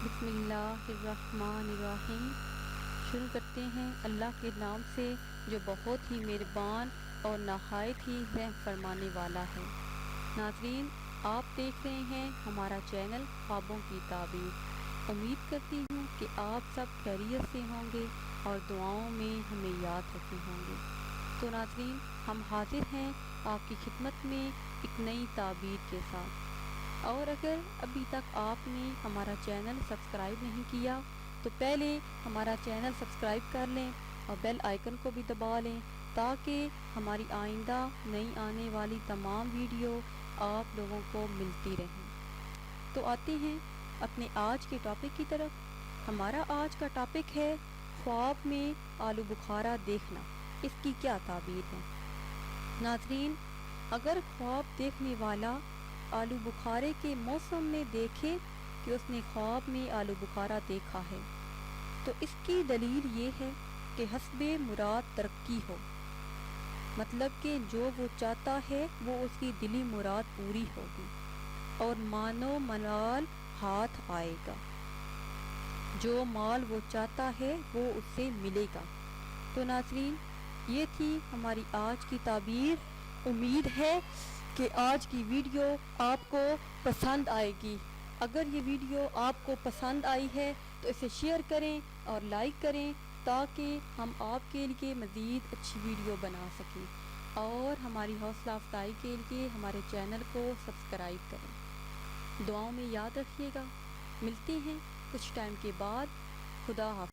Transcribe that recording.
بسم اللہ الرحمن الرحیم۔ شروع کرتے ہیں اللہ کے نام سے جو بہت ہی مہربان اور نہایت ہی رحم فرمانے والا ہے۔ ناظرین، آپ دیکھ رہے ہیں ہمارا چینل خوابوں کی تعبیر۔ امید کرتی ہوں کہ آپ سب خیریت سے ہوں گے اور دعاؤں میں ہمیں یاد رکھے ہوں گے۔ تو ناظرین، ہم حاضر ہیں آپ کی خدمت میں ایک نئی تعبیر کے ساتھ۔ اور اگر ابھی تک آپ نے ہمارا چینل سبسکرائب نہیں کیا تو پہلے ہمارا چینل سبسکرائب کر لیں اور بیل آئیکن کو بھی دبا لیں تاکہ ہماری آئندہ نئی آنے والی تمام ویڈیو آپ لوگوں کو ملتی رہیں۔ تو آتے ہیں اپنے آج کے ٹاپک کی طرف۔ ہمارا آج کا ٹاپک ہے خواب میں آلو بخارا دیکھنا، اس کی کیا تعبیر ہے۔ ناظرین، اگر خواب دیکھنے والا آلو بخارے کے موسم میں دیکھے کہ اس نے خواب میں آلو بخارا دیکھا ہے تو اس کی دلیل یہ ہے کہ حسب مراد ترقی ہو، مطلب کہ جو وہ چاہتا ہے وہ اس کی دلی مراد پوری ہوگی اور مانو منال ہاتھ آئے گا، جو مال وہ چاہتا ہے وہ اس سے ملے گا۔ تو ناظرین، یہ تھی ہماری آج کی تعبیر۔ امید ہے کہ آج کی ویڈیو آپ کو پسند آئے گی۔ اگر یہ ویڈیو آپ کو پسند آئی ہے تو اسے شیئر کریں اور لائک کریں تاکہ ہم آپ کے لیے مزید اچھی ویڈیو بنا سکیں، اور ہماری حوصلہ افزائی کے لیے ہمارے چینل کو سبسکرائب کریں۔ دعاؤں میں یاد رکھیے گا۔ ملتے ہیں کچھ ٹائم کے بعد۔ خدا حافظ۔